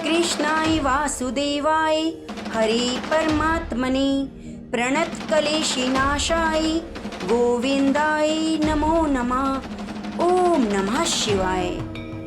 कृष्णाय वासुदेवाय हरे परमात्मने प्रणतक्लेशनाशाय गोविंदाय नमो नमः। ओम नमः शिवाय।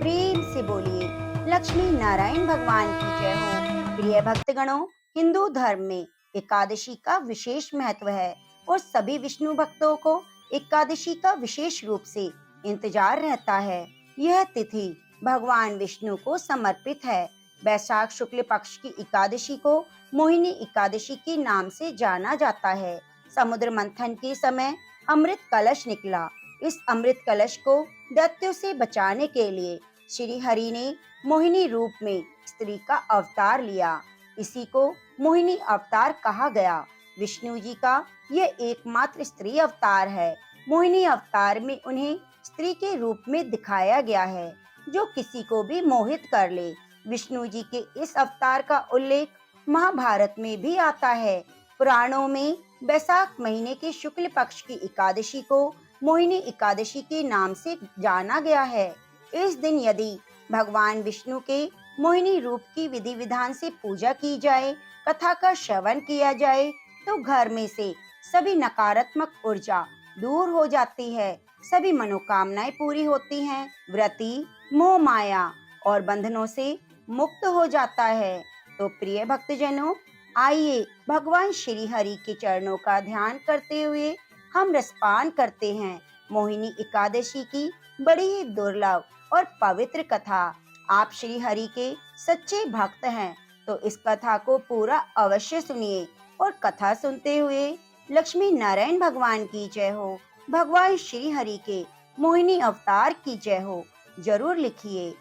प्रेम से बोलिए लक्ष्मी नारायण भगवान की जय हो। प्रिय भक्तगणों, हिंदू धर्म में एकादशी का विशेष महत्व है और सभी विष्णु भक्तों को एकादशी का विशेष रूप से इंतजार रहता है। यह तिथि भगवान विष्णु को समर्पित है। वैशाख शुक्ल पक्ष की एकादशी को मोहिनी एकादशी के नाम से जाना जाता है। समुद्र मंथन के समय अमृत कलश निकला। इस अमृत कलश को दैत्यों से बचाने के लिए श्री हरि ने मोहिनी रूप में स्त्री का अवतार लिया। इसी को मोहिनी अवतार कहा गया। विष्णु जी का यह एकमात्र स्त्री अवतार है। मोहिनी अवतार में उन्हें स्त्री के रूप में दिखाया गया है, जो किसी को भी मोहित कर ले। विष्णु जी के इस अवतार का उल्लेख महाभारत में भी आता है। पुराणों में वैशाख महीने के शुक्ल पक्ष की एकादशी को मोहिनी एकादशी के नाम से जाना गया है। इस दिन यदि भगवान विष्णु के मोहिनी रूप की विधि विधान से पूजा की जाए, कथा का श्रवण किया जाए, तो घर में से सभी नकारात्मक ऊर्जा दूर हो जाती है, सभी मनोकामनाएं पूरी होती हैं, व्रती मोह माया और बंधनों से मुक्त हो जाता है। तो प्रिय भक्तजनों, आइए भगवान श्री हरि के चरणों का ध्यान करते हुए हम रसपान करते हैं मोहिनी एकादशी की बड़ी ही दुर्लभ और पवित्र कथा। आप श्री हरि के सच्चे भक्त हैं तो इस कथा को पूरा अवश्य सुनिए और कथा सुनते हुए लक्ष्मी नारायण भगवान की जय हो, भगवान श्री हरि के मोहिनी अवतार की जय हो जरूर लिखिए।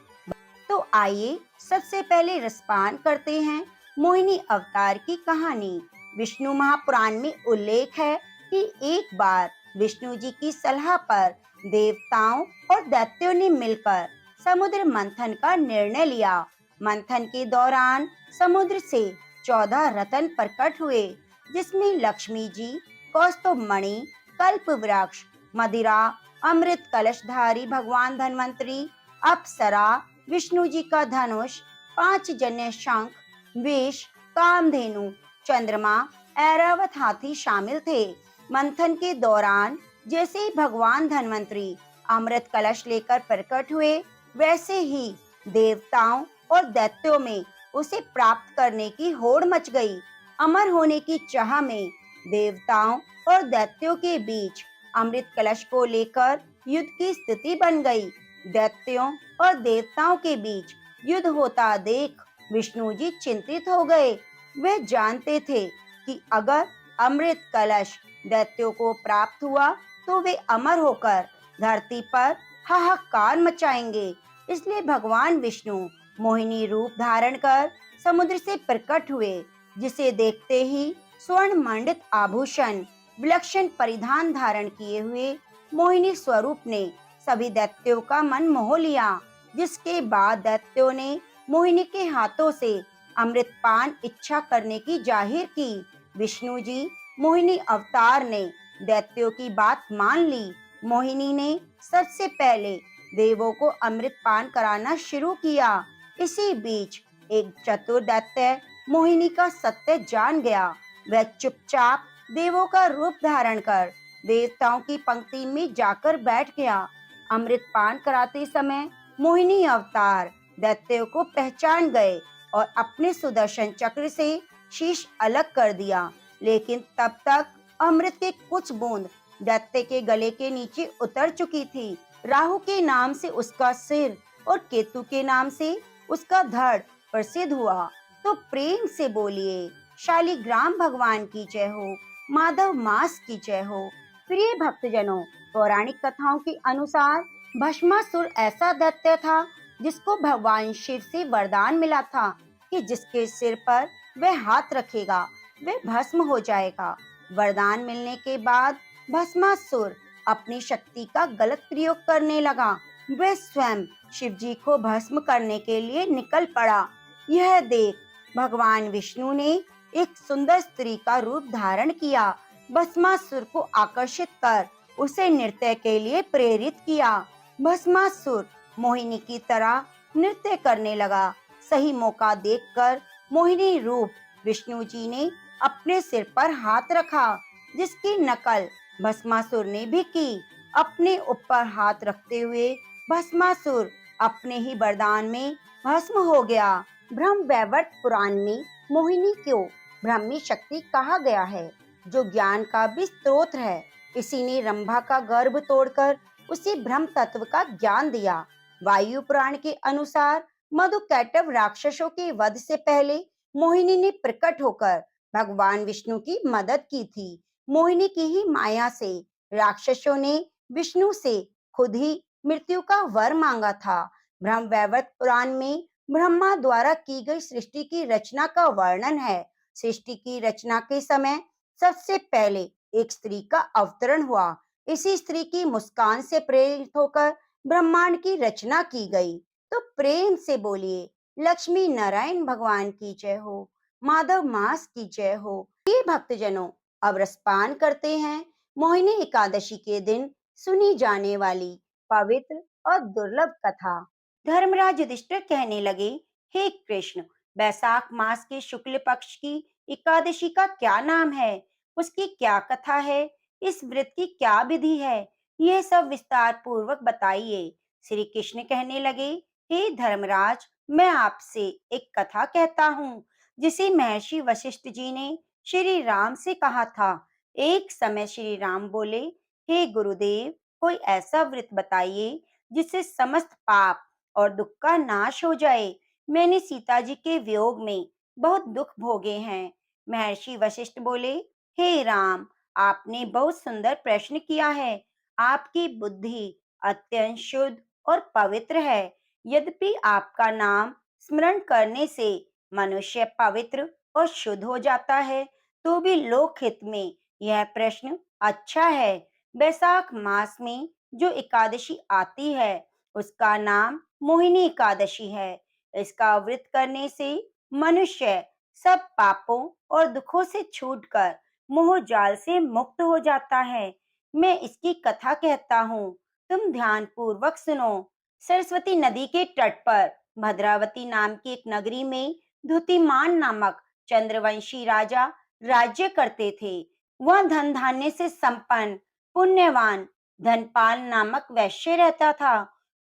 तो आइए सबसे पहले रसपान करते हैं मोहिनी अवतार की कहानी। विष्णु महापुराण में उल्लेख है कि एक बार विष्णु जी की सलाह पर देवताओं और दैत्यों ने मिलकर समुद्र मंथन का निर्णय लिया। मंथन के दौरान समुद्र से 14 रत्न प्रकट हुए, जिसमें लक्ष्मी जी, कौस्तुभ मणि, कल्प वृक्ष, मदिरा, अमृत कलशधारी भगवान धन्वंतरी, अप्सरा, विष्णु जी का धनुष, 5 जन्य शंख, विष, कामधेनु, चंद्रमा, ऐरावत हाथी शामिल थे। मंथन के दौरान जैसे ही भगवान धन्वंतरी अमृत कलश लेकर प्रकट हुए, वैसे ही देवताओं और दैत्यों में उसे प्राप्त करने की होड़ मच गई। अमर होने की चाह में देवताओं और दैत्यों के बीच अमृत कलश को लेकर युद्ध की स्थिति बन गई। दैत्यों और देवताओं के बीच युद्ध होता देख विष्णु जी चिंतित हो गए। वे जानते थे कि अगर अमृत कलश दैत्यों को प्राप्त हुआ तो वे अमर होकर धरती पर हाहाकार मचाएंगे। इसलिए भगवान विष्णु मोहिनी रूप धारण कर समुद्र से प्रकट हुए, जिसे देखते ही स्वर्ण मंडित आभूषण, विलक्षण परिधान धारण किए हुए मोहिनी स्वरूप ने सभी दैत्यों का मन मोह लिया। जिसके बाद दैत्यों ने मोहिनी के हाथों से अमृत पान इच्छा करने की जाहिर की। विष्णु जी मोहिनी अवतार ने दैत्यों की बात मान ली। मोहिनी ने सबसे पहले देवों को अमृत पान कराना शुरू किया। इसी बीच एक चतुर दैत्य मोहिनी का सत्य जान गया। वह चुपचाप देवों का रूप धारण कर देवताओं की पंक्ति में जाकर बैठ गया। अमृत पान कराते समय मोहिनी अवतार दैत्यों को पहचान गए और अपने सुदर्शन चक्र से शीश अलग कर दिया, लेकिन तब तक अमृत के कुछ बूंद दैत्य के गले के नीचे उतर चुकी थी। राहु के नाम से उसका सिर और केतु के नाम से उसका धड़ प्रसिद्ध हुआ। तो प्रेम से बोलिए शालिग्राम भगवान की जय हो, माधव मास की जय हो। प्रिय भक्तजनों, पौराणिक कथाओं के अनुसार भस्मासुर ऐसा दैत्य था जिसको भगवान शिव से वरदान मिला था कि जिसके सिर पर वह हाथ रखेगा वह भस्म हो जाएगा। वरदान मिलने के बाद भस्मासुर अपनी शक्ति का गलत प्रयोग करने लगा। वह स्वयं शिव जी को भस्म करने के लिए निकल पड़ा। यह देख भगवान विष्णु ने एक सुंदर स्त्री का रूप धारण किया। भस्मासुर को आकर्षित कर उसे नृत्य के लिए प्रेरित किया। भस्मासुर मोहिनी की तरह नृत्य करने लगा। सही मौका देखकर मोहिनी रूप विष्णु जी ने अपने सिर पर हाथ रखा, जिसकी नकल भस्मासुर ने भी की। अपने ऊपर हाथ रखते हुए भस्मासुर अपने ही वरदान में भस्म हो गया। ब्रह्म वैवर्त पुराण में मोहिनी को ब्राह्मी शक्ति कहा गया है, जो ज्ञान का भी स्रोत है। इसी ने रंभा का गर्भ तोड़कर उसे ब्रह्म तत्व का ज्ञान दिया। वायु पुराण के अनुसार मधुकैटभ राक्षसों के वध से पहले मोहिनी ने प्रकट होकर भगवान विष्णु की मदद की थी। मोहिनी की ही माया से राक्षसों ने विष्णु से खुद ही मृत्यु का वर मांगा था। ब्रह्म वैवर्त पुराण में ब्रह्मा द्वारा की गई सृष्टि की रचना का वर्णन है। सृष्टि की रचना के समय सबसे पहले एक स्त्री का अवतरण हुआ। इसी स्त्री की मुस्कान से प्रेरित होकर ब्रह्मांड की रचना की गई। तो प्रेम से बोलिए, लक्ष्मी नारायण भगवान की जय हो, माधव मास की जय हो। ये भक्तजनों, अब रसपान करते हैं मोहिनी एकादशी के दिन सुनी जाने वाली पवित्र और दुर्लभ कथा। धर्मराज युधिष्ठिर कहने लगे, हे कृष्ण, बैसाख मास के शुक्ल पक्ष की एकादशी का क्या नाम है? उसकी क्या कथा है? इस व्रत की क्या विधि है? यह सब विस्तार पूर्वक बताइए। श्री कृष्ण कहने लगे, हे धर्मराज, मैं आपसे एक कथा कहता हूँ, जिसे महर्षि वशिष्ठ जी ने श्री राम से कहा था। एक समय श्री राम बोले, हे गुरुदेव, कोई ऐसा व्रत बताइए जिससे समस्त पाप और दुख का नाश हो जाए। मैंने सीता जी के वियोग में बहुत दुख भोगे हैं। महर्षि वशिष्ठ बोले, हे राम, आपने बहुत सुंदर प्रश्न किया है। आपकी बुद्धि अत्यंत शुद्ध और पवित्र है। यद्यपि आपका नाम स्मरण करने से मनुष्य पवित्र और शुद्ध हो जाता है, तो भी लोक हित में यह प्रश्न अच्छा है। बैसाख मास में जो एकादशी आती है, उसका नाम मोहिनी एकादशी है। इसका व्रत करने से मनुष्य सब पापों और दुखों से छूटकर मोह जाल से मुक्त हो जाता है। मैं इसकी कथा कहता हूँ, तुम ध्यान पूर्वक सुनो। सरस्वती नदी के तट पर भद्रावती नाम की एक नगरी में धुतिमान नामक चंद्रवंशी राजा राज्य करते थे। वह धन धान्य से संपन्न पुण्यवान धनपाल नामक वैश्य रहता था।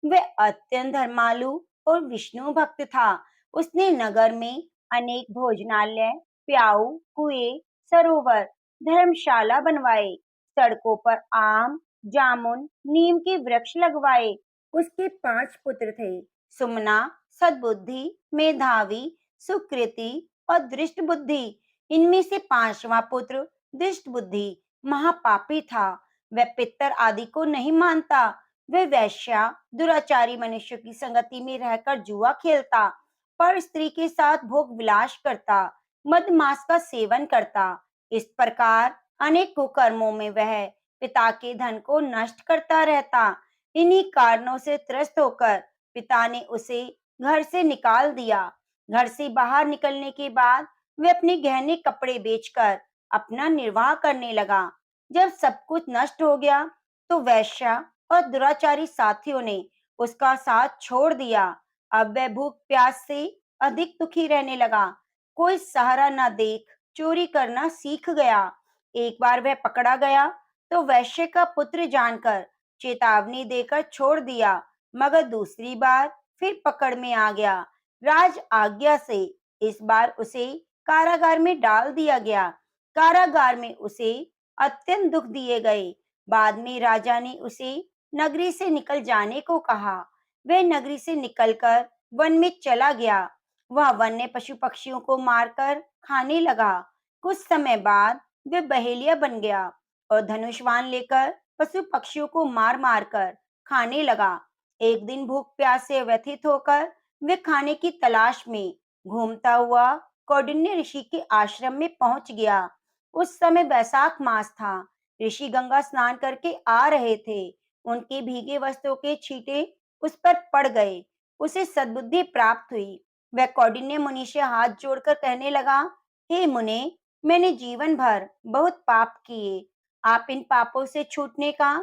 वह अत्यंत धर्मालु और विष्णु भक्त था। उसने नगर में अनेक भोजनालय, प्याऊ, कुएं, सरोवर, धर्मशाला बनवाए। सड़कों पर आम, जामुन, नीम के वृक्ष लगवाए। उसके 5 पुत्र थे, सुमना, सद्बुद्धि, मेधावी, सुकृति और दृष्ट बुद्धि। इनमें से 5वां पुत्र दृष्ट बुद्धि महापापी था। वह पितर आदि को नहीं मानता। वह वैश्या दुराचारी मनुष्य की संगति में रहकर जुआ खेलता, पर स्त्री के साथ भोग विलास करता, मदमांस का सेवन करता। इस प्रकार अनेक कुकर्मों में वह पिता के धन को नष्ट करता रहता। इन्हीं कारणों से त्रस्त होकर पिता ने उसे घर से निकाल दिया। घर से बाहर निकलने के बाद वह अपने गहने कपड़े बेचकर अपना निर्वाह करने लगा। जब सब कुछ नष्ट हो गया, तो वैश्या और दुराचारी साथियों ने उसका साथ छोड़ दिया। अब वह भूख प्यास से अधिक दुखी रहने लगा। कोई सहारा न देख चोरी करना सीख गया। एक बार वह पकड़ा गया, तो वैश्य का पुत्र जानकर चेतावनी देकर छोड़ दिया, मगर दूसरी बार फिर पकड़ में आ गया। राज आज्ञा से इस बार उसे कारागार में डाल दिया गया। कारागार में उसे अत्यंत दुख दिए गए। बाद में राजा ने उसे नगरी से निकल जाने को कहा। वह नगरी से निकलकर वन में चला गया। वह वन्य पशु पक्षियों को मारकर खाने लगा। कुछ समय बाद वह बहेलिया बन गया और धनुष्वान लेकर पशु पक्षियों को मार मार कर खाने लगा। एक दिन भूख प्यास से व्यथित होकर वह खाने की तलाश में घूमता हुआ कौंडिन्य ऋषि के आश्रम में पहुंच गया। उस समय बैसाख मास था। ऋषि गंगा स्नान करके आ रहे थे। उनके भीगे वस्त्रों के छींटे उस पर पड़ गए। उसे सद्बुद्धि प्राप्त हुई। वह कौंडिन्य मुनि से हाथ जोड़कर कहने लगा, हे मुने, मैंने जीवन भर बहुत पाप किए। आप इन पापों से छूटने का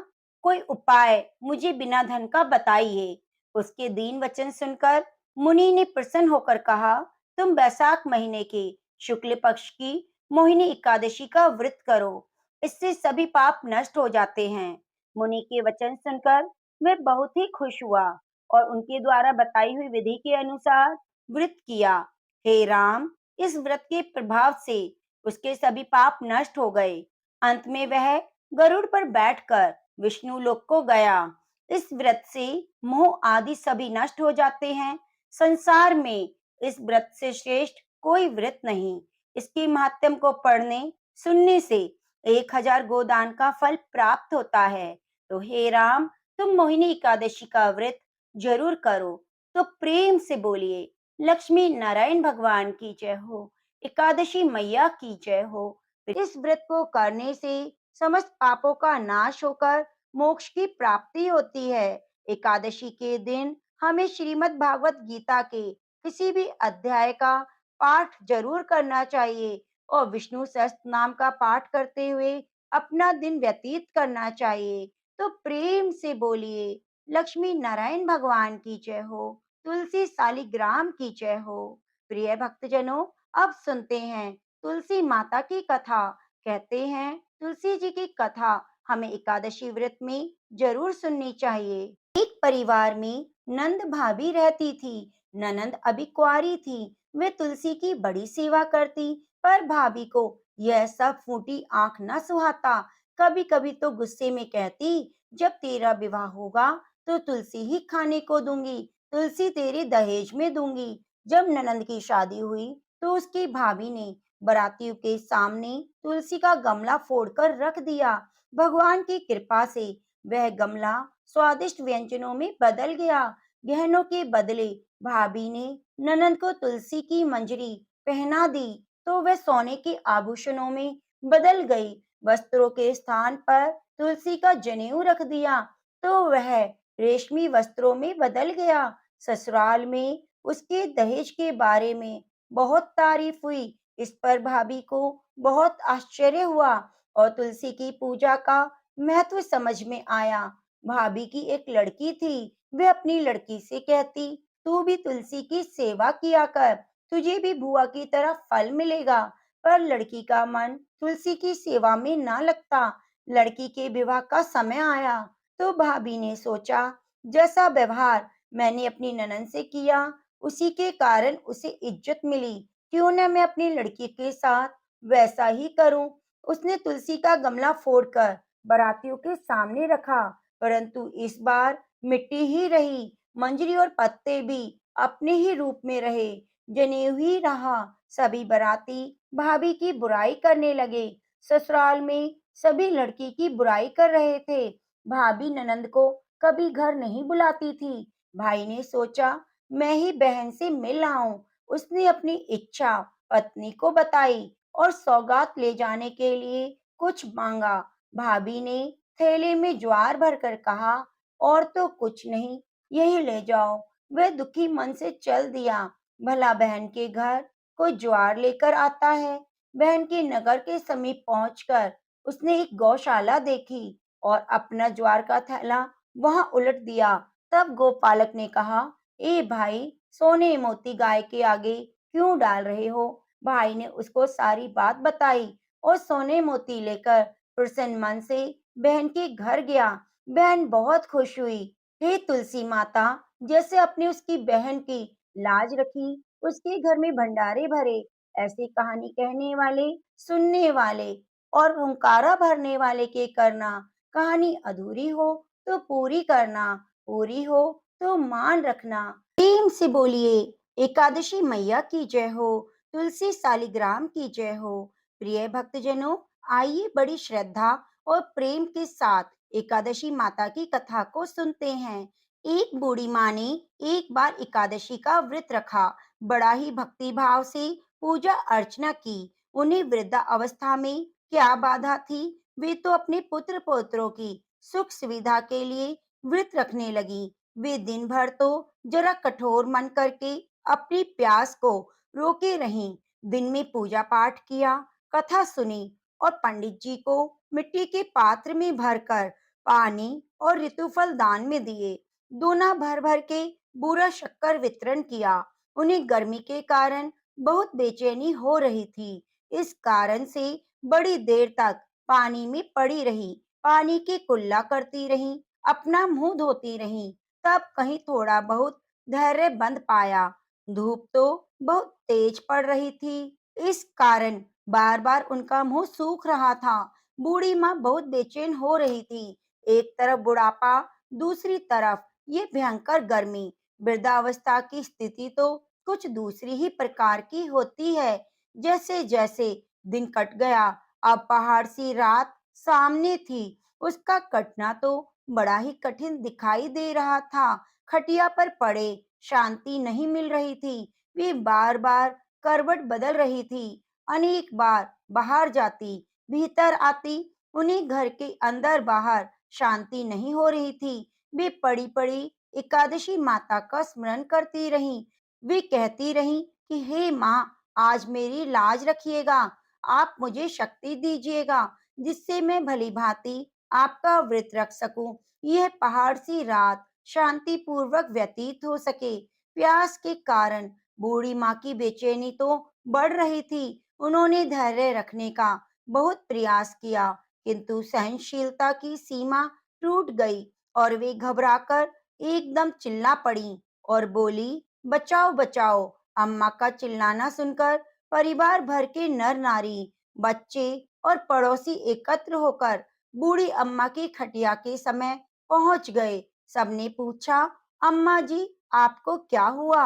कोई उपाय मुझे बिना धन का बताइए। उसके दीन वचन सुनकर मुनि ने प्रसन्न होकर कहा, तुम बैसाख महीने के शुक्ल पक्ष की मोहिनी एकादशी का व्रत करो, इससे सभी पाप नष्ट हो जाते हैं। मुनि के वचन सुनकर वह बहुत ही खुश हुआ और उनके द्वारा बताई हुई विधि के अनुसार व्रत किया। हे राम, इस व्रत के प्रभाव से उसके सभी पाप नष्ट हो गए। अंत में वह गरुड़ पर बैठकर विष्णु लोक को गया। इस व्रत से मोह आदि सभी नष्ट हो जाते हैं। संसार में इस व्रत से श्रेष्ठ कोई व्रत नहीं। इसके महात्म्य को पढ़ने सुनने से 1000 गोदान का फल प्राप्त होता है। तो हे राम, तुम मोहिनी एकादशी का व्रत जरूर करो। तो प्रेम से बोलिए, लक्ष्मी नारायण भगवान की जय हो, एकादशी मैया की जय हो। इस व्रत को करने से समस्त पापों का नाश होकर मोक्ष की प्राप्ति होती है। एकादशी के दिन हमें श्रीमद् भागवत गीता के किसी भी अध्याय का पाठ जरूर करना चाहिए और विष्णु सहस्त्र नाम का पाठ करते हुए अपना दिन व्यतीत करना चाहिए। तो प्रेम से बोलिए, लक्ष्मी नारायण भगवान की जय हो, तुलसी सालिग्राम की जय हो। प्रिय भक्तजनों, अब सुनते हैं तुलसी माता की कथा। कहते हैं तुलसी जी की कथा हमें एकादशी व्रत में जरूर सुननी चाहिए। एक परिवार में नंद भाभी रहती थी। ननंद अभी कुंवारी थी। वे तुलसी की बड़ी सेवा करती, पर भाभी को यह सब फूटी आंख न सुहाता। कभी कभी तो गुस्से में कहती, जब तेरा विवाह होगा तो तुलसी ही खाने को दूंगी, तुलसी तेरे दहेज में दूंगी। जब ननंद की शादी हुई तो उसकी भाभी ने बारातियों के सामने तुलसी का गमला फोड़कर रख दिया। भगवान की कृपा से वह गमला स्वादिष्ट व्यंजनों में बदल गया। गहनों के बदले भाभी ने ननंद को तुलसी की मंजरी पहना दी तो वह सोने के आभूषणों में बदल गई। वस्त्रों के स्थान पर तुलसी का जनेऊ रख दिया तो वह रेशमी वस्त्रों में बदल गया। ससुराल में उसके दहेज के बारे में बहुत तारीफ हुई। इस पर भाभी को बहुत आश्चर्य हुआ और तुलसी की पूजा का महत्व समझ में आया। भाभी की एक लड़की थी। वह अपनी लड़की से कहती, तू भी तुलसी की सेवा किया कर, तुझे भी बुआ की तरह फल मिलेगा। पर लड़की का मन तुलसी की सेवा में ना लगता। लड़की के विवाह का समय आया तो भाभी ने सोचा, जैसा व्यवहार मैंने अपनी ननद से किया उसी के कारण उसे इज्जत मिली, क्यों न मैं अपनी लड़की के साथ वैसा ही करूं। उसने तुलसी का गमला फोड़कर बारातियों के सामने रखा, परंतु इस बार मिट्टी ही रही। मंजरी और पत्ते भी अपने ही रूप में रहे, जनेऊ ही रहा। सभी बाराती भाभी की बुराई करने लगे। ससुराल में सभी लड़की की बुराई कर रहे थे। भाभी ननंद को कभी घर नहीं बुलाती थी। भाई ने सोचा, मैं ही बहन से मिल आऊं। उसने अपनी इच्छा पत्नी को बताई और सौगात ले जाने के लिए कुछ मांगा। भाभी ने थैले में ज्वार भरकर कहा, और तो कुछ नहीं, यही ले जाओ। वह दुखी मन से चल दिया। भला बहन के घर कोई ज्वार लेकर आता है। बहन के नगर के समीप पहुंचकर उसने एक गौशाला देखी और अपना ज्वार का थैला वहां उलट दिया। तब गोपालक ने कहा, ए भाई, सोने मोती गाय के आगे क्यों डाल रहे हो? भाई ने उसको सारी बात बताई और सोने मोती लेकर प्रसन्न मन से बहन के घर गया। बहन बहुत खुश हुई। हे तुलसी माता, जैसे अपने उसकी बहन की लाज रखी, उसके घर में भंडारे भरे। ऐसी कहानी कहने वाले, सुनने वाले और हुंकारा भरने वाले के करना। कहानी अधूरी हो तो पूरी करना, पूरी हो तो मान रखना। प्रेम से बोलिए, एकादशी मैया की जय हो, तुलसी सालिग्राम की जय हो। प्रिय भक्तजनों, आइए बड़ी श्रद्धा और प्रेम के साथ एकादशी माता की कथा को सुनते हैं। एक बूढ़ी माँ ने एक बार एकादशी का व्रत रखा। बड़ा ही भक्ति भाव से पूजा अर्चना की। उन्हें वृद्धा अवस्था में क्या बाधा थी? वे तो अपने पुत्र पौत्रों की सुख सुविधा के लिए व्रत रखने लगी। वे दिन भर तो जरा कठोर मन करके अपनी प्यास को रोके रहीं। दिन में पूजा पाठ किया, कथा सुनी और पंडित जी को मिट्टी के पात्र में भरकर पानी और ऋतुफल दान में दिए। दोना भर भर के बुरा शक्कर वितरण किया। उन्हें गर्मी के कारण बहुत बेचैनी हो रही थी। इस कारण से बड़ी देर तक पानी में पड़ी रही, पानी की कुल्ला करती रही, अपना मुंह धोती रही। तब कहीं थोड़ा बहुत धैर्य बंद पाया। धूप तो बहुत तेज पड़ रही थी, इस कारण बार बार उनका मुंह सूख रहा था। बूढ़ी माँ बहुत बेचैन हो रही थी। एक तरफ बुढ़ापा, दूसरी तरफ ये भयंकर गर्मी। वृद्धावस्था की स्थिति तो कुछ दूसरी ही प्रकार की होती है। जैसे जैसे दिन कट गया, अब पहाड़ सी रात सामने थी। उसका कटना तो बड़ा ही कठिन दिखाई दे रहा था। खटिया पर पड़े शांति नहीं मिल रही थी। वे बार बार करवट बदल रही थी। अनेक बार बाहर जाती, भीतर आती, उन्हें घर के अंदर बाहर शांति नहीं हो रही थी। वे पड़ी पड़ी एकादशी माता का स्मरण करती रहीं। वे कहती रहीं कि हे माँ, आज मेरी लाज रखिएगा, आप मुझे शक्ति दीजिएगा, जिससे मैं भली भांति आपका व्रत रख सकूं, यह पहाड़ सी रात शांति पूर्वक व्यतीत हो सके। प्यास के कारण बूढ़ी माँ की बेचैनी तो बढ़ रही थी। उन्होंने धैर्य रखने का बहुत प्रयास किया, किंतु सहनशीलता की सीमा टूट गई और वे घबराकर एकदम चिल्ला पड़ी और बोली, बचाओ बचाओ। अम्मा का चिल्लाना सुनकर परिवार भर के नर नारी, बच्चे और पड़ोसी एकत्र होकर बूढ़ी अम्मा की खटिया के समय पहुंच गए। सबने पूछा, अम्मा जी, आपको क्या हुआ?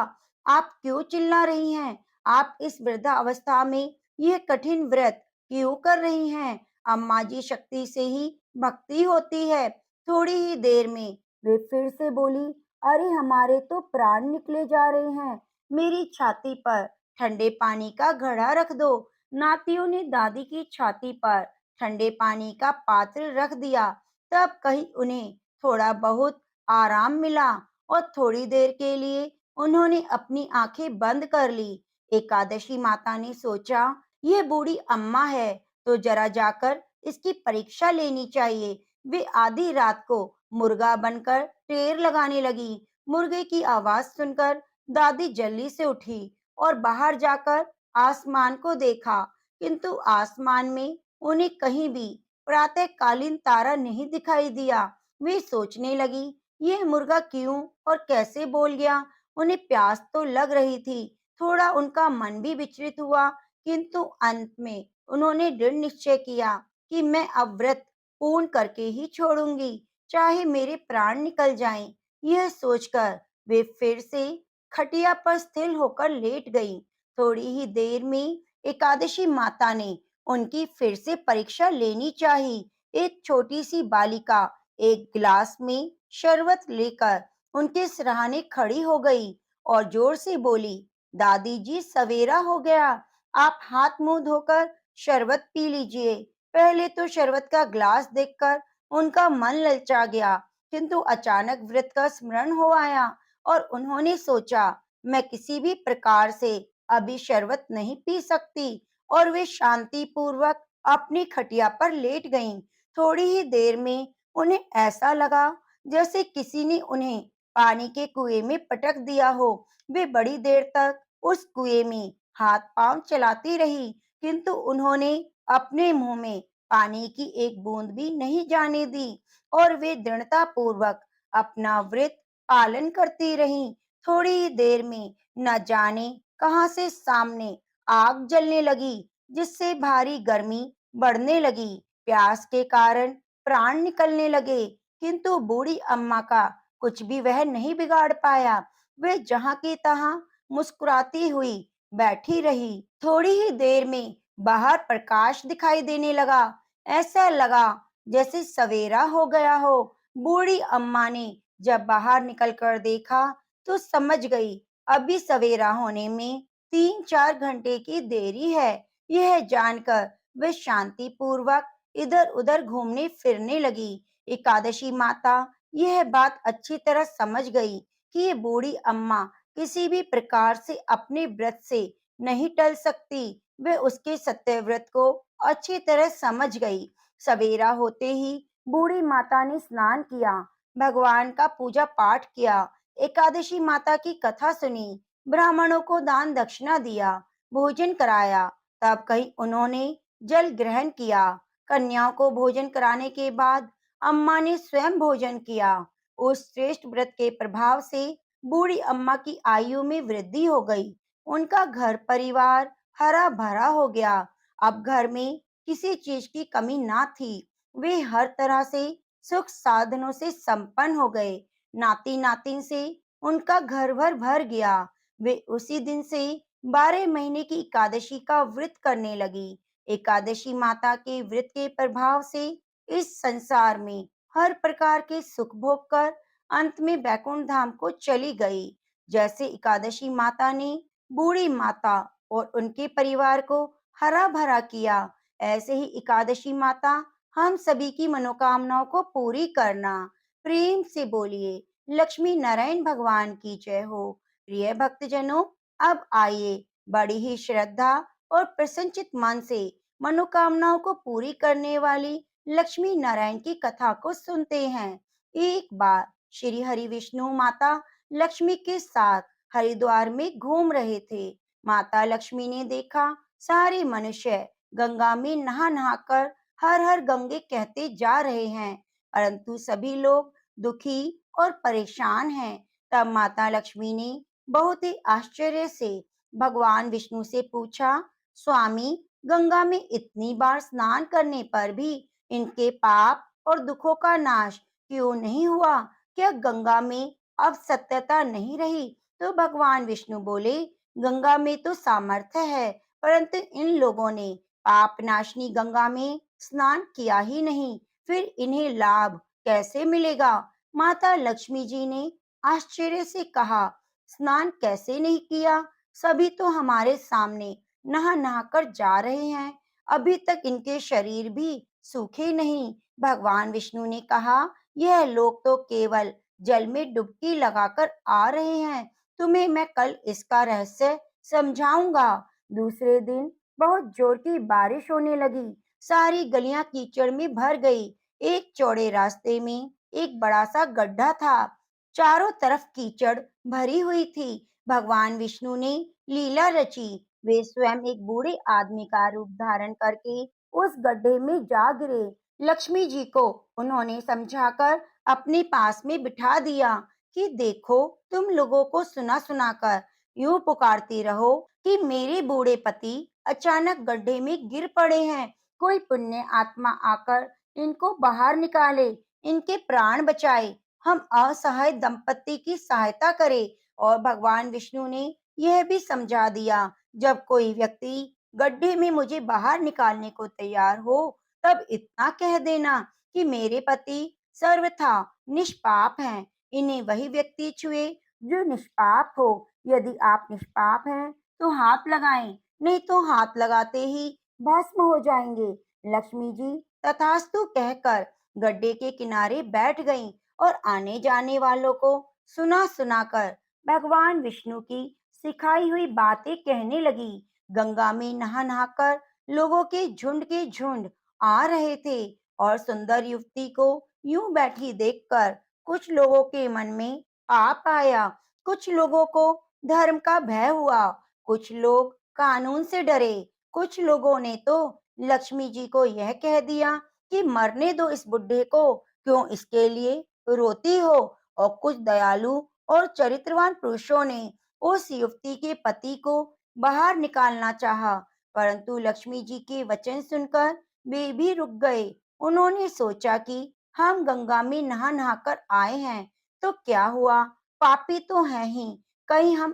आप क्यों चिल्ला रही हैं? आप इस वृद्धावस्था में यह कठिन व्रत क्यों कर रही हैं? अम्मा जी, शक्ति से ही भक्ति होती है। थोड़ी ही देर में वे फिर से बोली, अरे हमारे तो प्राण निकले जा रहे हैं। मेरी छाती पर ठंडे पानी का घड़ा रख दो। नातियों ने दादी की छाती पर ठंडे पानी का पात्र रख दिया। तब कहीं उन्हें थोड़ा बहुत आराम मिला और थोड़ी देर के लिए उन्होंने अपनी आंखें बंद कर ली। एकादशी माता ने सोचा, ये बूढ़ी अम्मा है तो जरा जाकर इसकी परीक्षा लेनी चाहिए। वे आधी रात को मुर्गा बनकर टेर लगाने लगी। मुर्गे की आवाज सुनकर दादी जल्दी से उठी और बाहर जाकर आसमान को देखा, किंतु आसमान में उन्हें कहीं भी प्रातःकालीन तारा नहीं दिखाई दिया। वे सोचने लगी, यह मुर्गा क्यों और कैसे बोल गया? उन्हें प्यास तो लग रही थी। थोड़ा उनका मन भी विचलित हुआ, किंतु अंत में उन्होंने दृढ़ निश्चय किया कि मैं अब व्रत पूर्ण करके ही छोड़ूंगी, चाहे मेरे प्राण निकल जाएं। यह सोचकर वे फिर से खटिया पर स्थिर होकर लेट गईं। थोड़ी ही देर में एकादशी माता ने उनकी फिर से परीक्षा लेनी चाहिए। एक छोटी सी बालिका एक गिलास में शरबत लेकर उनके सिरहाने खड़ी हो गई और जोर से बोली, दादी जी, सवेरा हो गया, आप हाथ मुंह धोकर शरबत पी लीजिए। पहले तो शरबत का ग्लास देखकर उनका मन ललचा गया, किंतु अचानक व्रत का स्मरण हो आया और उन्होंने सोचा, मैं किसी भी प्रकार से अभी शरबत नहीं पी सकती, और वे शांति पूर्वक अपनी खटिया पर लेट गईं। थोड़ी ही देर में उन्हें ऐसा लगा जैसे किसी ने उन्हें पानी के कुएं में पटक दिया हो। वे बड़ी देर तक उस कुएं में हाथ पांव चलाती रही, किंतु उन्होंने अपने मुंह में पानी की एक बूंद भी नहीं जाने दी और वे दृढ़ता पूर्वक अपना व्रत पालन करती रहीं। थोड़ी ही देर में न जाने कहां से सामने आग जलने लगी, जिससे भारी गर्मी बढ़ने लगी। प्यास के कारण प्राण निकलने लगे, किंतु बूढ़ी अम्मा का कुछ भी वह नहीं बिगाड़ पाया। वे जहां की तहां मुस्कुराती हुई बैठी रही। थोड़ी ही देर में बाहर प्रकाश दिखाई देने लगा। ऐसा लगा जैसे सवेरा हो गया हो। बूढ़ी अम्मा ने जब बाहर निकलकर देखा तो समझ गई, अभी सवेरा होने में 3-4 घंटे की देरी है। यह जानकर वे शांति पूर्वक इधर उधर घूमने फिरने लगी। एकादशी माता यह बात अच्छी तरह समझ गई कि ये बूढ़ी अम्मा किसी भी प्रकार से अपने व्रत से नहीं टल सकती। वे उसके सत्य व्रत को अच्छी तरह समझ गई। सवेरा होते ही बूढ़ी माता ने स्नान किया, भगवान का पूजा पाठ किया, एकादशी माता की कथा सुनी, ब्राह्मणों को दान दक्षिणा दिया, भोजन कराया। तब कहीं उन्होंने जल ग्रहण किया। कन्याओं को भोजन कराने के बाद अम्मा ने स्वयं भोजन किया। उस श्रेष्ठ व्रत के प्रभाव से बूढ़ी अम्मा की आयु में वृद्धि हो गई। उनका घर परिवार हरा भरा हो गया। अब घर में किसी चीज की कमी ना थी। वे हर तरह से सुख साधनों से संपन्न हो गए। नाती नातिन से उनका घर भर भर गया। वे उसी दिन से 12 महीने की एकादशी का व्रत करने लगी। एकादशी माता के व्रत के प्रभाव से इस संसार में हर प्रकार के सुख भोग कर अंत में बैकुंठ धाम को चली गई। जैसे एकादशी माता ने बूढ़ी माता और उनके परिवार को हरा भरा किया, ऐसे ही एकादशी माता हम सभी की मनोकामनाओं को पूरी करना। प्रेम से बोलिए लक्ष्मी नारायण भगवान की जय हो। प्रिय भक्तजनों, अब आइए बड़ी ही श्रद्धा और प्रसन्नचित मन से मनोकामनाओं को पूरी करने वाली लक्ष्मी नारायण की कथा को सुनते हैं। एक बार श्री हरि विष्णु माता लक्ष्मी के साथ हरिद्वार में घूम रहे थे। माता लक्ष्मी ने देखा सारे मनुष्य गंगा में नहा नहाकर हर हर गंगे कहते जा रहे हैं, परंतु सभी लोग दुखी और परेशान हैं। तब माता लक्ष्मी ने बहुत ही आश्चर्य से भगवान विष्णु से पूछा, स्वामी, गंगा में इतनी बार स्नान करने पर भी इनके पाप और दुखों का नाश क्यों नहीं हुआ? क्या गंगा में अब सत्यता नहीं रही? तो भगवान विष्णु बोले, गंगा में तो सामर्थ्य है, परंतु इन लोगों ने पाप नाशनी गंगा में स्नान किया ही नहीं, फिर इन्हें लाभ कैसे मिलेगा? माता लक्ष्मी जी ने आश्चर्य से कहा, स्नान कैसे नहीं किया? सभी तो हमारे सामने नहा नहा कर जा रहे हैं, अभी तक इनके शरीर भी सूखे नहीं। भगवान विष्णु ने कहा, यह लोग तो केवल जल में डुबकी लगाकर आ रहे हैं, तुम्हें मैं कल इसका रहस्य समझाऊंगा। दूसरे दिन बहुत जोर की बारिश होने लगी। सारी गलियां कीचड़ में भर गई। एक चौड़े रास्ते में एक बड़ा सा गड्ढा था। चारों तरफ कीचड़ भरी हुई थी। भगवान विष्णु ने लीला रची। वे स्वयं एक बूढ़े आदमी का रूप धारण करके उस गड्ढे में जा गिरे। लक्ष्मी जी को उन्होंने समझाकर अपने पास में बिठा दिया कि देखो, तुम लोगों को सुना सुनाकर यूं पुकारती रहो कि मेरे बूढ़े पति अचानक गड्ढे में गिर पड़े हैं। कोई पुण्य आत्मा आकर इनको बाहर निकाले, इनके प्राण बचाए, हम असहाय दंपति की सहायता करें। और भगवान विष्णु ने यह भी समझा दिया, जब कोई व्यक्ति गड्ढे में मुझे बाहर निकालने को तैयार हो, तब इतना कह देना कि मेरे पति सर्वथा निष्पाप हैं। इन्हें वही व्यक्ति छुए जो निष्पाप हो। यदि आप निष्पाप हैं तो हाथ लगाएं, नहीं तो हाथ लगाते ही भस्म हो जाएंगे। लक्ष्मी जी तथास्तु कहकर गड्ढे के किनारे बैठ गईं और आने जाने वालों को सुना सुनाकर भगवान विष्णु की सिखाई हुई बातें कहने लगी। गंगा में नहा नहाकर लोगों के झुंड आ रहे थे और सुंदर युवती को यूं बैठी देखकर कुछ लोगों के मन में पाप आया, कुछ लोगों को धर्म का भय हुआ, कुछ लोग कानून से डरे, कुछ लोगों ने तो लक्ष्मी जी को यह कह दिया कि मरने दो इस बुड्ढे को, क्यों इसके लिए रोती हो। और कुछ दयालु और चरित्रवान पुरुषों ने उस युवती के पति को बाहर निकालना चाहा, परंतु लक्ष्मी जी के वचन सुनकर वे भी रुक गए। उन्होंने सोचा कि हम गंगा में नहा नहा कर आए हैं, तो क्या हुआ, पापी तो हैं ही, कहीं हम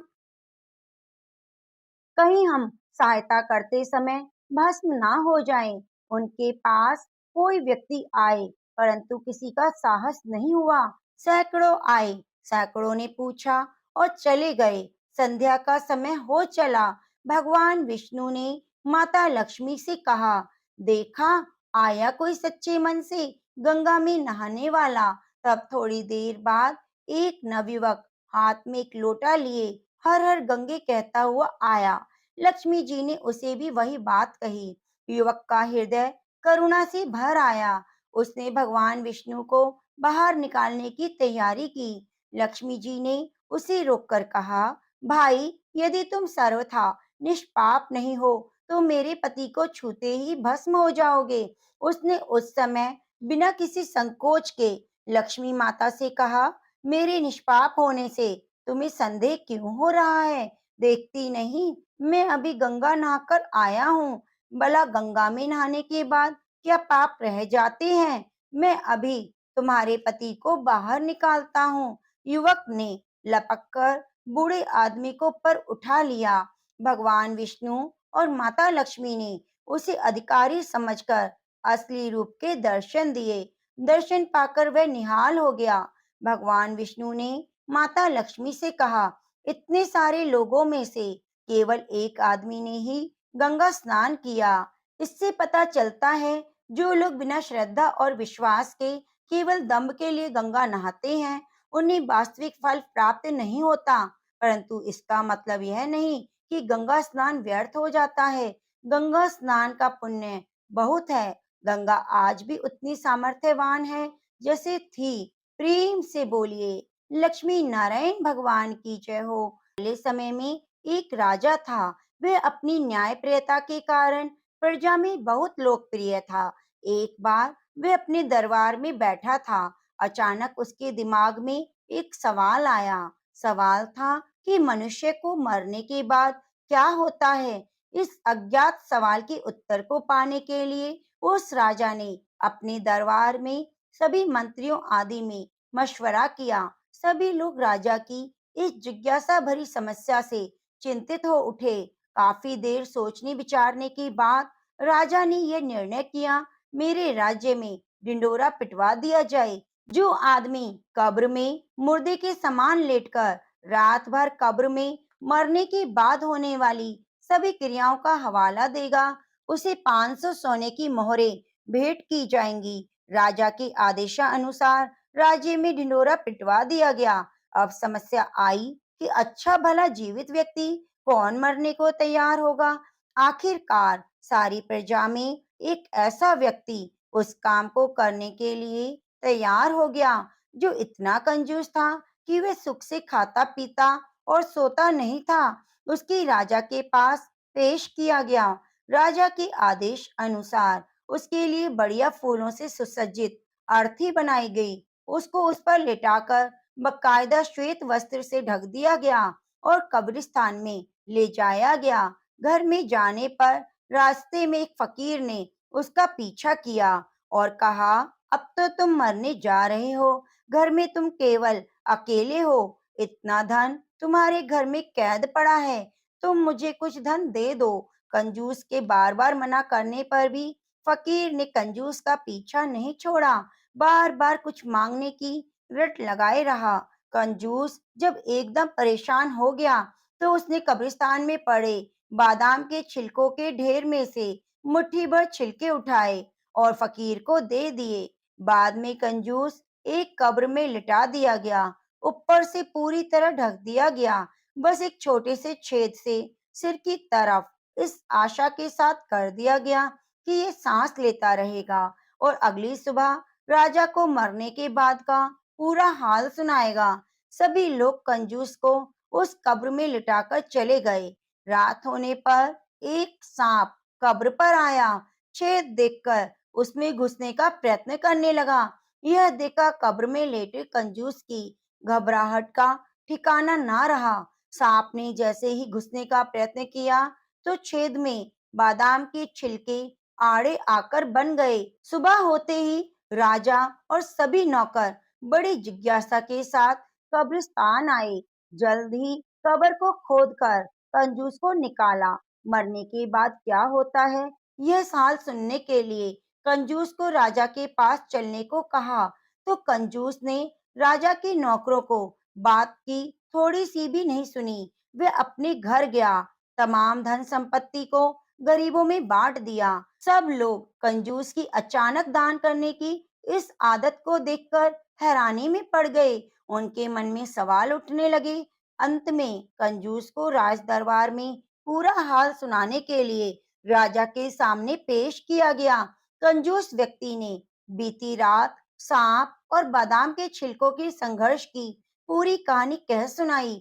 कहीं हम सहायता करते समय भस्म ना हो जाएं। उनके पास कोई व्यक्ति आए, परंतु किसी का साहस नहीं हुआ। सैकड़ों आए, सैकड़ों ने पूछा और चले गए। संध्या का समय हो चला। भगवान विष्णु ने माता लक्ष्मी से कहा, देखा, आया कोई सच्चे मन से गंगा में नहाने वाला। तब थोड़ी देर बाद एक नवयुवक हाथ में एक लोटा लिए हर हर गंगे कहता हुआ आया। लक्ष्मी जी ने उसे भी वही बात कही। युवक का हृदय करुणा से भर आया। उसने भगवान विष्णु को बाहर निकालने की तैयारी की। लक्ष्मी जी ने उसे रोककर कहा, भाई, यदि तुम सर्वथा निष्पाप नहीं हो तो मेरे पति को छूते ही भस्म हो जाओगे। उसने उस समय बिना किसी संकोच के लक्ष्मी माता से कहा, मेरे निष्पाप होने से तुम्हें संदेह क्यों हो रहा है? देखती नहीं, मैं अभी गंगा नहाकर आया हूँ। भला गंगा में नहाने के बाद क्या पाप रह जाते हैं? मैं अभी तुम्हारे पति को बाहर निकालता हूँ। युवक ने लपककर बूढ़े आदमी को पर उठा लिया। भगवान विष्णु और माता लक्ष्मी ने उसे अधिकारी समझकर असली रूप के दर्शन दिए। दर्शन पाकर वह निहाल हो गया। भगवान विष्णु ने माता लक्ष्मी से कहा, इतने सारे लोगों में से केवल एक आदमी ने ही गंगा स्नान किया। इससे पता चलता है जो लोग बिना श्रद्धा और विश्वास के केवल दंभ के लिए गंगा नहाते हैं, उन्हें वास्तविक फल प्राप्त नहीं होता। परंतु इसका मतलब यह नहीं कि गंगा स्नान व्यर्थ हो जाता है। गंगा स्नान का पुण्य बहुत है। गंगा आज भी उतनी सामर्थ्यवान है जैसे थी। प्रेम से बोलिए, लक्ष्मी नारायण भगवान की जय हो। पहले समय में एक राजा था। वह अपनी न्यायप्रियता के कारण प्रजा में बहुत लोकप्रिय था। एक बार वह अपने दरबार में बैठा था। अचानक उसके दिमाग में एक सवाल आया। सवाल था कि मनुष्य को मरने के बाद क्या होता है। इस अज्ञात सवाल के उत्तर को पाने के लिए उस राजा ने अपने दरबार में सभी मंत्रियों आदि में मशवरा किया। सभी लोग राजा की इस जिज्ञासा भरी समस्या से चिंतित हो उठे। काफी देर सोचने विचारने के बाद राजा ने यह निर्णय किया, मेरे राज्य में ढिंडोरा पिटवा दिया जाए। जो आदमी कब्र में मुर्दे के समान लेटकर रात भर कब्र में मरने के बाद होने वाली सभी क्रियाओं का हवाला देगा, उसे 500 सोने की मोहरें भेंट की जाएंगी। राजा के आदेशानुसार राज्य में ढिंडोरा पिटवा दिया गया। अब समस्या आई कि अच्छा भला जीवित व्यक्ति कौन मरने को तैयार होगा। आखिरकार सारी प्रजा में एक ऐसा व्यक्ति उस काम को करने के लिए तैयार हो गया जो इतना कंजूस था कि वह सुख से खाता पीता और सोता नहीं था। उसकी राजा के पास पेश किया गया। राजा के आदेश अनुसार उसके लिए बढ़िया फूलों से सुसज्जित अर्थी बनाई गई। उसको उस पर लेटाकर बकायदा श्वेत वस्त्र से ढक दिया गया और कब्रिस्तान में ले जाया गया। घर में जाने पर रास्ते में एक फकीर ने उसका पीछा किया और कहा, अब तो तुम मरने जा रहे हो। घर में तुम केवल अकेले हो। इतना धन तुम्हारे घर में कैद पड़ा है। तुम मुझे कुछ धन दे दो। कंजूस के बार बार मना करने पर भी फकीर ने कंजूस का पीछा नहीं छोड़ा। बार बार कुछ मांगने की रट लगाए रहा। कंजूस जब एकदम परेशान हो गया तो उसने कब्रिस्तान में पड़े बादाम के छिलकों के ढेर में से मुट्ठी भर छिलके उठाए और फकीर को दे दिए। बाद में कंजूस एक कब्र में लिटा दिया गया। ऊपर से पूरी तरह ढक दिया गया। बस एक छोटे से छेद से सिर की तरफ इस आशा के साथ कर दिया गया कि ये सांस लेता रहेगा और अगली सुबह राजा को मरने के बाद का पूरा हाल सुनाएगा। सभी लोग कंजूस को उस कब्र में लिटाकर चले गए। रात होने पर एक सांप कब्र पर आया। छेद देखकर उसमें घुसने का प्रयत्न करने लगा। यह देखा कब्र में लेटे कंजूस की घबराहट का ठिकाना ना रहा। सांप ने जैसे ही घुसने का प्रयत्न किया तो छेद में बादाम के छिलके आड़े आकर बन गए। सुबह होते ही राजा और सभी नौकर बड़ी जिज्ञासा के साथ कब्रिस्तान आए। जल्द ही कब्र को खोदकर कंजूस को निकाला। मरने के बाद क्या होता है यह हाल सुनने के लिए कंजूस को राजा के पास चलने को कहा। तो कंजूस ने राजा के नौकरों को बात की थोड़ी सी भी नहीं सुनी। वह अपने घर गया। तमाम धन संपत्ति को गरीबों में बांट दिया। सब लोग कंजूस की अचानक दान करने की इस आदत को देखकर हैरानी में पड़ गए। उनके मन में सवाल उठने लगे। अंत में कंजूस को राज दरबार में पूरा हाल सुनाने के लिए राजा के सामने पेश किया गया। कंजूस व्यक्ति ने बीती रात सांप और बादाम के छिलकों की संघर्ष की पूरी कहानी कह सुनाई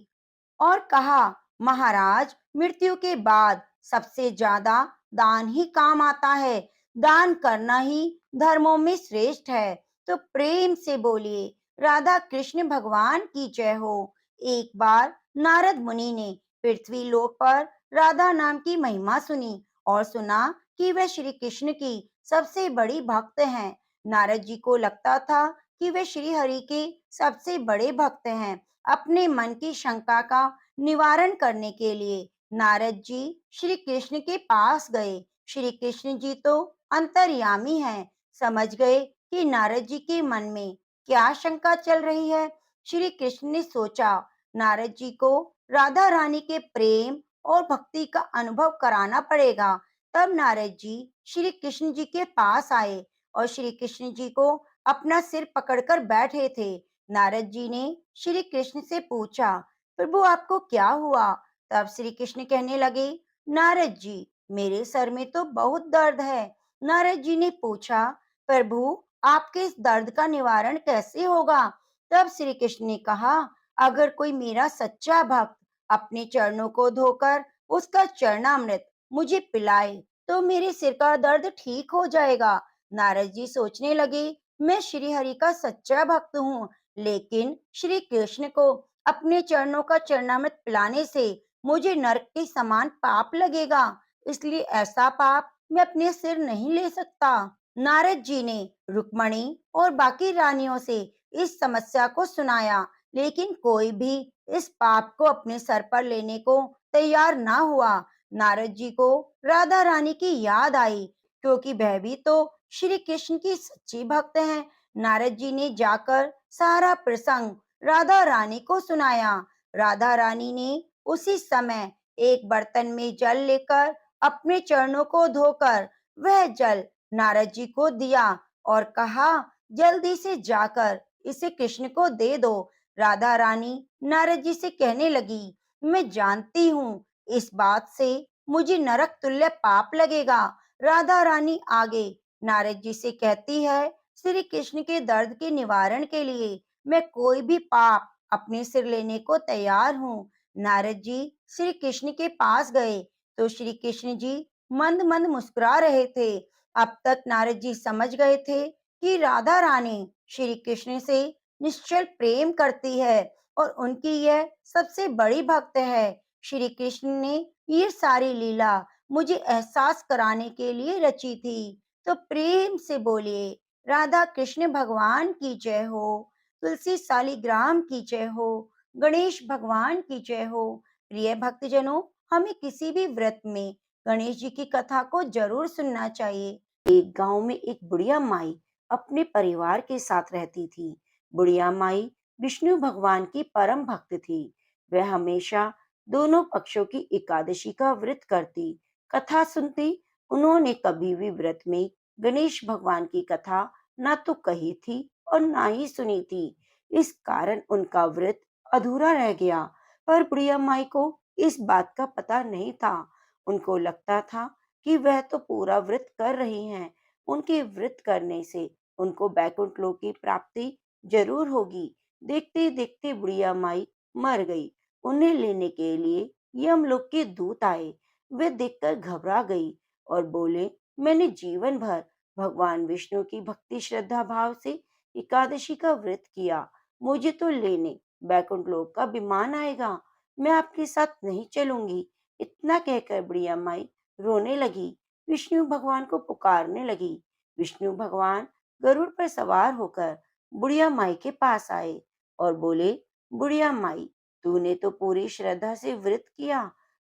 और कहा, महाराज, मृत्यु के बाद सबसे ज्यादा दान ही काम आता है। दान करना ही धर्मों में श्रेष्ठ है। तो प्रेम से बोलिए, राधा कृष्ण भगवान की जय हो। एक बार नारद मुनि ने पृथ्वी लोक पर राधा नाम की महिमा सुनी और सुना कि वह श्री कृष्ण की सबसे बड़ी भक्त हैं। नारद जी को लगता था कि वे श्री हरि के सबसे बड़े भक्त हैं। अपने मन की शंका का निवारण करने के लिए नारद जी श्री कृष्ण के पास गए। श्री कृष्ण जी तो अंतर्यामी हैं, समझ गए कि नारद जी के मन में क्या शंका चल रही है। श्री कृष्ण ने सोचा, नारद जी को राधा रानी के प्रेम और भक्ति का अनुभव कराना पड़ेगा। तब नारद जी श्री कृष्ण जी के पास आए और श्री कृष्ण जी को अपना सिर पकड़कर बैठे थे। नारद जी ने श्री कृष्ण से पूछा, प्रभु आपको क्या हुआ? तब श्री कृष्ण कहने लगे, नारद जी, मेरे सर में तो बहुत दर्द है। नारद जी ने पूछा, प्रभु आपके इस दर्द का निवारण कैसे होगा? तब श्री कृष्ण ने कहा, अगर कोई मेरा सच्चा भक्त अपने चरणों को धोकर उसका चरणामृत मुझे पिलाए तो मेरे सिर का दर्द ठीक हो जाएगा। नारद जी सोचने लगे, मैं श्री हरि का सच्चा भक्त हूँ, लेकिन श्री कृष्ण को अपने चरणों का चरणामृत पिलाने से मुझे नरक के समान पाप लगेगा, इसलिए ऐसा पाप मैं अपने सिर नहीं ले सकता। नारद जी ने रुक्मणी और बाकी रानियों से इस समस्या को सुनाया, लेकिन कोई भी इस पाप को अपने सर पर लेने को तैयार ना हुआ। नारद जी को राधा रानी की याद आई, क्योंकि वह भी तो श्री कृष्ण की सच्ची भक्त हैं। नारद जी ने जाकर सारा प्रसंग राधा रानी को सुनाया। राधा रानी ने उसी समय एक बर्तन में जल लेकर अपने चरणों को धोकर वह जल नारद जी को दिया और कहा, जल्दी से जाकर इसे कृष्ण को दे दो। राधा रानी नारद जी से कहने लगी, मैं जानती हूँ इस बात से मुझे नरक तुल्य पाप लगेगा। राधा रानी आगे नारद जी से कहती है, श्री कृष्ण के दर्द के निवारण के लिए मैं कोई भी पाप अपने सिर लेने को तैयार हूँ। नारद जी श्री कृष्ण के पास गए तो श्री कृष्ण जी मंद मंद मुस्कुरा रहे थे। अब तक नारद जी समझ गए थे कि राधा रानी श्री कृष्ण से निश्चल प्रेम करती है और उनकी यह सबसे बड़ी भक्त है। श्री कृष्ण ने ये सारी लीला मुझे एहसास कराने के लिए रची थी। तो प्रेम से बोलिए, राधा कृष्ण भगवान की जय हो। तुलसी सालीग्राम की जय हो। गणेश भगवान की जय हो। प्रिय भक्तजनों, हमें किसी भी व्रत में गणेश जी की कथा को जरूर सुनना चाहिए। एक गांव में एक बुढ़िया माई अपने परिवार के साथ रहती थी। बुढ़िया माई विष्णु भगवान की परम भक्त थी। वह हमेशा दोनों पक्षों की एकादशी का व्रत करती, कथा सुनती। उन्होंने कभी भी व्रत में गणेश भगवान की कथा ना तो कही थी और ना ही सुनी थी। इस कारण उनका व्रत अधूरा रह गया। पर बुढ़िया माई को इस बात का पता नहीं था। उनको लगता था कि वह तो पूरा व्रत कर रही हैं। उनके व्रत करने से उनको बैकुंठ लोक की प्राप्ति जरूर होगी। देखते देखते बुढ़िया माई मर गई। उन्हें लेने के लिए यमलोक के दूत आए। वे देखकर घबरा गई और बोले, मैंने जीवन भर भगवान विष्णु की भक्ति श्रद्धा भाव से एकादशी का व्रत किया। मुझे तो लेने बैकुंठ लोक का विमान आएगा। मैं आपके साथ नहीं चलूंगी। इतना कहकर बुढ़िया माई रोने लगी। विष्णु भगवान को पुकारने लगी। विष्णु भगवान गरुड़ पर सवार होकर बुढ़िया माई के पास आए और बोले, बुढ़िया माई, तूने तो पूरी श्रद्धा से व्रत किया,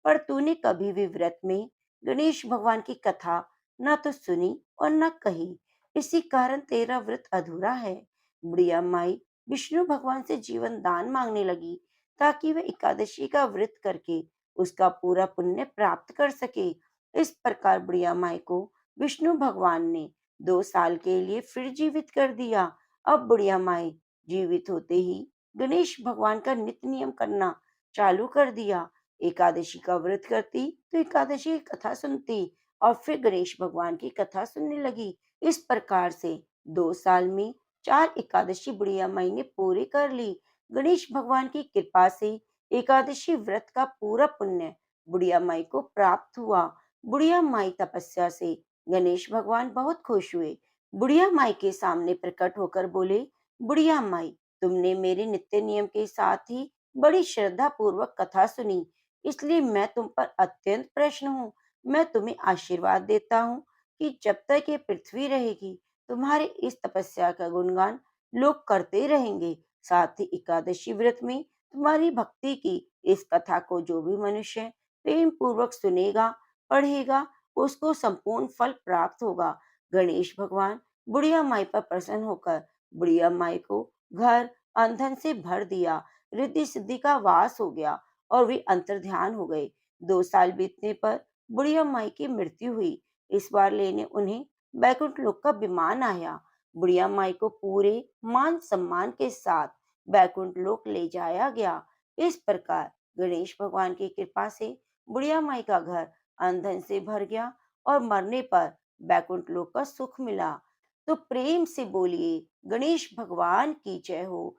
पर तूने कभी भी व्रत में गणेश भगवान की कथा ना तो सुनी और न कही। इसी कारण तेरा व्रत अधूरा है। बुढ़िया माई विष्णु भगवान से जीवन दान मांगने लगी, ताकि वह एकादशी का व्रत करके उसका पूरा पुण्य प्राप्त कर सके। इस प्रकार बुढ़िया माई को विष्णु भगवान ने 2 साल के लिए फिर जीवित कर दिया। अब बुढ़िया माई जीवित होते ही गणेश भगवान का नित्य नियम करना चालू कर दिया। एकादशी का व्रत करती तो एकादशी की कथा सुनती और फिर गणेश भगवान की कथा सुनने लगी। इस प्रकार से 2 साल में 4 एकादशी बुढ़िया माई ने पूरी कर ली। गणेश भगवान की कृपा से एकादशी व्रत का पूरा पुण्य बुढ़िया माई को प्राप्त हुआ। बुढ़िया माई तपस्या से गणेश भगवान बहुत खुश हुए। बुढ़िया माई के सामने प्रकट होकर बोले, बुढ़िया माई, तुमने मेरे नित्य नियम के साथ ही बड़ी श्रद्धा पूर्वक कथा सुनी, इसलिए मैं तुम पर अत्यंत प्रसन्न हूँ। मैं तुम्हें आशीर्वाद देता हूँ कि जब तक ये पृथ्वी रहेगी, तुम्हारे इस तपस्या का गुणगान लोग करते रहेंगे। साथ ही एकादशी व्रत में तुम्हारी भक्ति की इस कथा को जो भी मनुष्य प्रेम पूर्वक सुनेगा, पढ़ेगा, उसको संपूर्ण फल प्राप्त होगा। गणेश भगवान बुढ़िया माई पर प्रसन्न होकर बुढ़िया माई को घर अंधन से भर दिया। रिद्धि सिद्धि का वास हो गया और वे अंतर्ध्यान हो गए। 2 साल बीतने पर बुढ़िया माई की मृत्यु हुई। इस बार लेने उन्हें बैकुंठ लोक का विमान आया। बुढ़िया माई को पूरे मान सम्मान के साथ बैकुंठ लोक ले जाया गया। इस प्रकार गणेश भगवान की कृपा से बुढ़िया माई का घर अंधन से भर गया और मरने पर बैकुंठ लोक का सुख मिला। तो प्रेम से बोलिए, गणेश भगवान की जय हो।